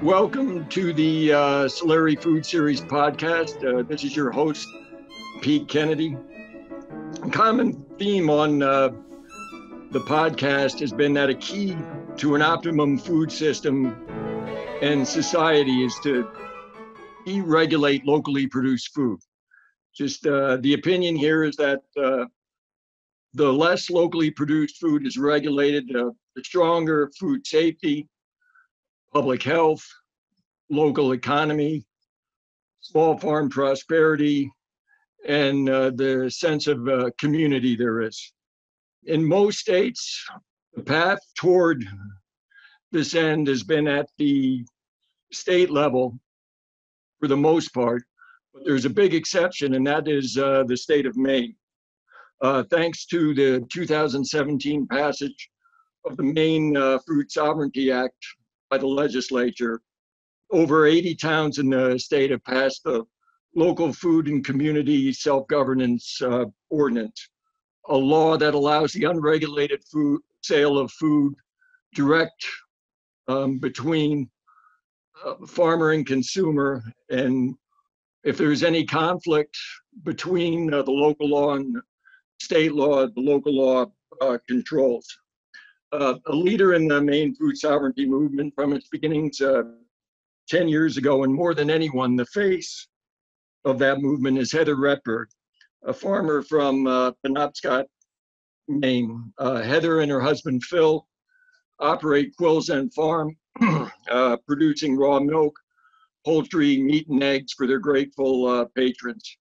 Welcome to the Solari Food Series podcast. This is your host, Pete Kennedy. A common theme on the podcast has been that a key to an optimum food system and society is to deregulate locally produced food. Just the opinion here is that the less locally produced food is regulated, the stronger food safety, public health, local economy, small farm prosperity, and the sense of community there is. In most states, the path toward this end has been at the state level for the most part, but there's a big exception, and that is the state of Maine. Thanks to the 2017 passage of the Maine Food Sovereignty Act by the legislature, over 80 towns in the state have passed the local food and community self-governance ordinance, a law that allows the unregulated sale of food direct between farmer and consumer. And if there's any conflict between the local law and state law, the local law controls. A leader in the Maine food sovereignty movement from its beginnings 10 years ago, and more than anyone, the face of that movement is Heather Retberg, a farmer from Penobscot, Maine. Heather and her husband Phil operate Quills End Farm, producing raw milk, poultry, meat, and eggs for their grateful patrons.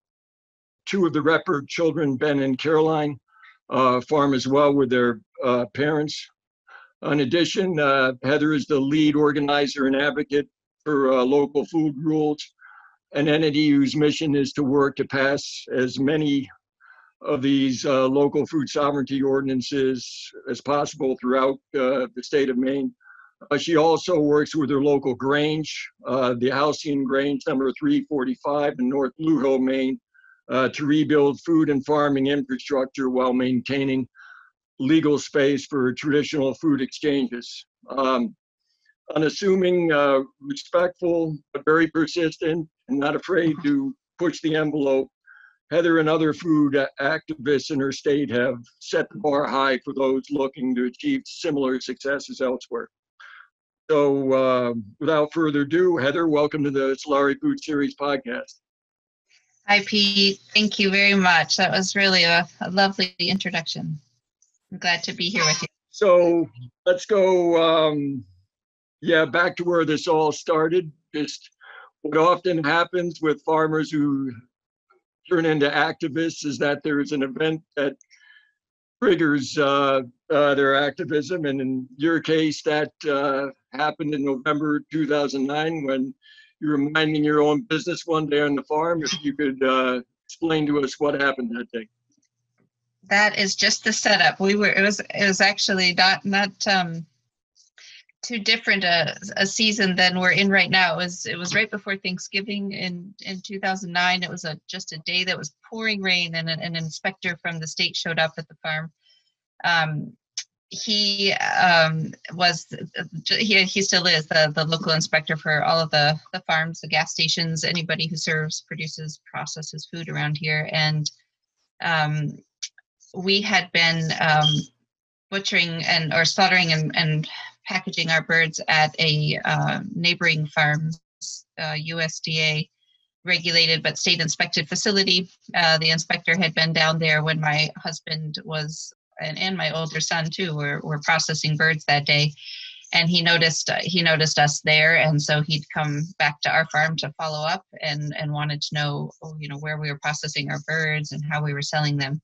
Two of the Retberg children, Ben and Caroline, farm as well with their parents. In addition, Heather is the lead organizer and advocate for local food rules, an entity whose mission is to work to pass as many of these local food sovereignty ordinances as possible throughout the state of Maine. She also works with her local Grange, the Halcyon Grange number 345 in North Blue Hill, Maine, to rebuild food and farming infrastructure while maintaining legal space for traditional food exchanges. Unassuming, respectful, but very persistent and not afraid to push the envelope, Heather and other food activists in her state have set the bar high for those looking to achieve similar successes elsewhere. So without further ado, Heather, welcome to the Solari Food Series podcast. Hi, Pete. Thank you very much. That was really a lovely introduction. I'm glad to be here with you. So let's go back to where this all started. Just what often happens with farmers who turn into activists is that there's an event that triggers their activism. And in your case, that happened in November 2009 when you were minding your own business one day on the farm. If you could explain to us what happened that day. That is just the setup. It was actually not too different a season than we're in right now. It was right before Thanksgiving in 2009. It was just a day that was pouring rain, and an inspector from the state showed up at the farm. He still is the local inspector for all of the farms, the gas stations, anybody who serves, produces, processes food around here. And we had been butchering or slaughtering and packaging our birds at a neighboring farm's USDA regulated but state inspected facility. The inspector had been down there when my husband was, and my older son too, were processing birds that day, and he noticed us there, and so he'd come back to our farm to follow up and wanted to know, where we were processing our birds and how we were selling them.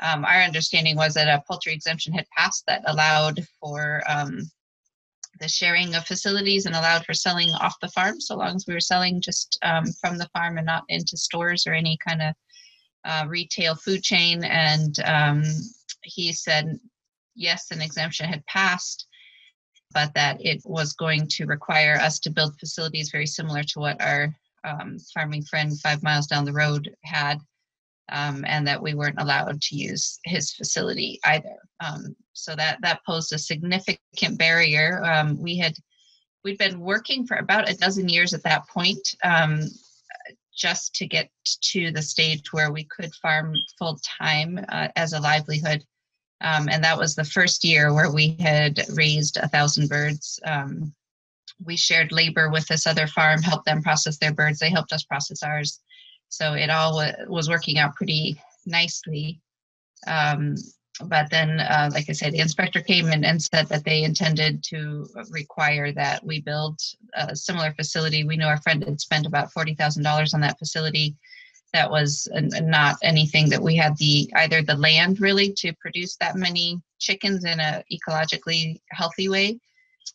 Our understanding was that a poultry exemption had passed that allowed for the sharing of facilities and allowed for selling off the farm, so long as we were selling just from the farm and not into stores or any kind of retail food chain. And he said, yes, an exemption had passed, but that it was going to require us to build facilities very similar to what our farming friend 5 miles down the road had. And that we weren't allowed to use his facility either. So that posed a significant barrier. We had we'd been working for about a dozen years at that point, just to get to the stage where we could farm full time as a livelihood. And that was the first year where we had raised 1,000 birds. We shared labor with this other farm, helped them process their birds. They helped us process ours. So it all was working out pretty nicely. But then, like I said, the inspector came and said that they intended to require that we build a similar facility. We knew our friend had spent about $40,000 on that facility. That was not anything that we had either the land really to produce that many chickens in a ecologically healthy way.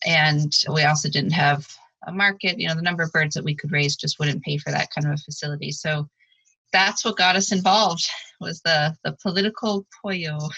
And we also didn't have a market. The number of birds that we could raise just wouldn't pay for that kind of a facility. So that's what got us involved, was the political pollo.